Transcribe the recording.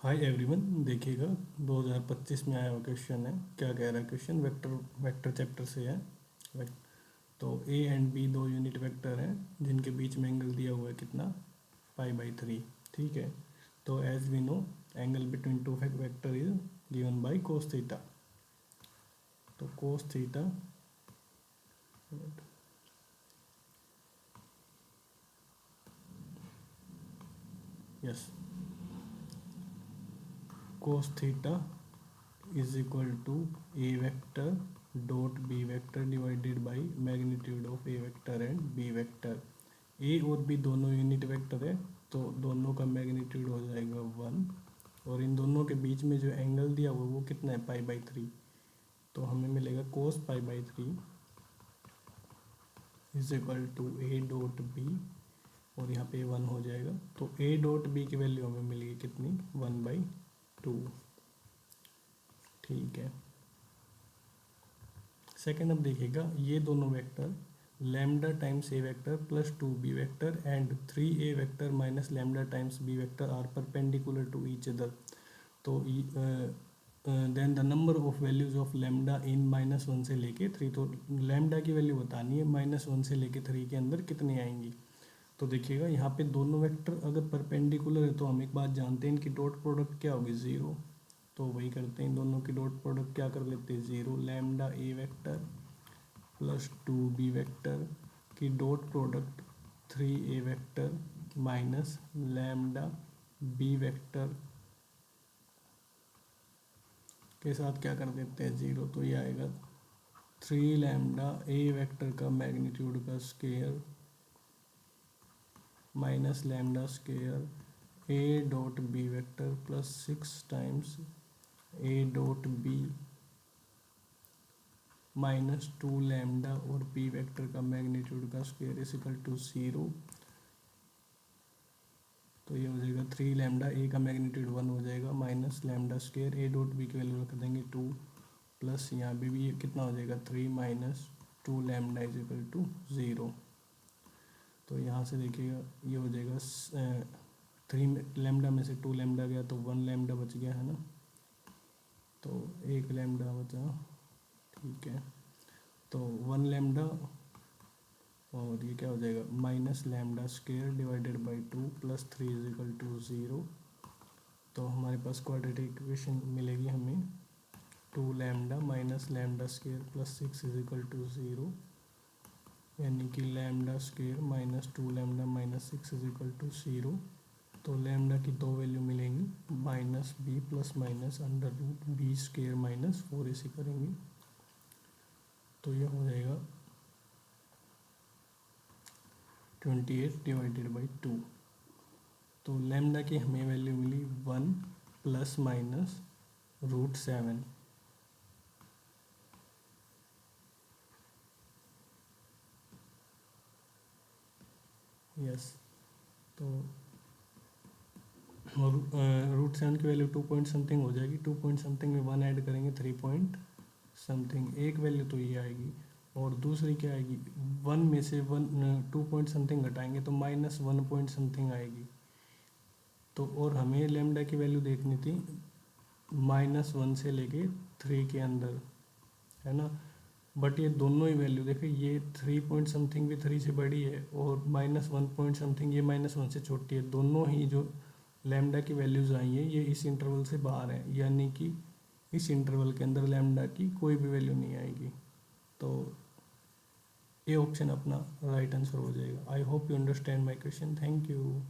Hi everyone, देखिएगा 2025 में आया हुआ क्वेश्चन है। क्या कह रहा है क्वेश्चन? वेक्टर चैप्टर से है। वेक- तो ए एंड बी दो यूनिट वेक्टर हैं जिनके बीच में एंगल दिया हुआ है कितना? π/3। ठीक है। तो as we know angle between two vector is given by cos theta. तो cos theta yes cos theta is equal to a vector dot b vector divided by magnitude of a vector and b vector. A और बी दोनों unit vector है, तो दोनों का magnitude हो जाएगा 1, और इन दोनों के बीच में जो एंगल दिया हुआ वो कितना है? π/3। तो हमें मिलेगा cos π/3 is equal to a dot b, और यहाँ पे 1 हो जाएगा। तो ए डॉट बी की वैल्यू हमें मिलेगी कितनी? 1/2। ठीक है। सेकेंड, अब देखिएगा ये दोनों vector lambda times a vector plus 2b vector and 3a vector minus lambda times b vector are perpendicular to each other. तो then the number of values of lambda in -1 से लेके 3। तो लैम्डा की value बतानी है -1 से लेके 3 के अंदर कितनी आएंगी। तो देखिएगा यहाँ पे दोनों वेक्टर अगर परपेंडिकुलर है तो हम एक बात जानते हैं, इनकी डॉट प्रोडक्ट क्या होगी? 0। तो वही करते हैं, इन दोनों की डॉट प्रोडक्ट क्या कर लेते हैं? 0। Lambda a vector plus 2b vector की dot product 3a vector minus lambda b vector के साथ क्या कर देते हैं? 0। तो ये आएगा 3 लैम्डा ए वेक्टर का मैग्नीट्यूड का square minus lambda square a dot b vector plus 6 times a dot b -2 lambda और बी वेक्टर का मैग्नीट्यूड का स्क्वायर इज इक्वल टू 0। तो ये हो जाएगा 3 लैम्डा ए का मैग्नीट्यूड 1 हो जाएगा minus lambda square a dot b की वैल्यू रख देंगे 2 प्लस यहाँ भी कितना हो जाएगा 3 -2 लैम्डा इज इक्वल टू 0। तो यहाँ से देखिएगा ये हो जाएगा 3 लैम्डा में से 2 लैम्डा गया तो 1 लैम्डा बच गया है ना, तो 1 लैम्डा बचा। ठीक है। तो 1 लैम्डा, और ये क्या हो जाएगा minus lambda square divided by 2 plus 3 is equal to 0। तो हमारे पास क्वाड्रेटिक इक्वेशन मिलेगी हमें 2 lambda minus lambda square plus 6 is equal to 0, यानी कि lambda square -2 lambda -6 is equal to 0। तो लैम्डा की दो वैल्यू मिलेंगी, -b plus minus √b square -4 ऐसे करेंगे। तो यह हो जाएगा 28 डिवाइडेड बाई 2। तो लैम्डा की हमें वैल्यू मिली 1 प्लस माइनस √7। यस। तो √7 की वैल्यू 2 पॉइंट समथिंग हो जाएगी। 2 पॉइंट समथिंग में 1 ऐड करेंगे 3 पॉइंट समथिंग, एक वैल्यू तो ये आएगी। और दूसरी क्या आएगी? 1 में से 2 पॉइंट समथिंग घटाएंगे तो -1 पॉइंट समथिंग आएगी। तो और हमें लैम्डा की वैल्यू देखनी थी -1 से लेके 3 के अंदर, है ना। बट ये दोनों ही वैल्यू देखिए, ये 3 पॉइंट समथिंग भी 3 से बड़ी है और -1 पॉइंट समथिंग ये -1 से छोटी है। दोनों ही जो लैम्डा की वैल्यूज़ आई हैं ये इस इंटरवल से बाहर है, यानी कि इस इंटरवल के अंदर लैम्डा की कोई भी वैल्यू नहीं आएगी। तो ये ऑप्शन अपना राइट आंसर हो जाएगा। I hope you understand my question. Thank you.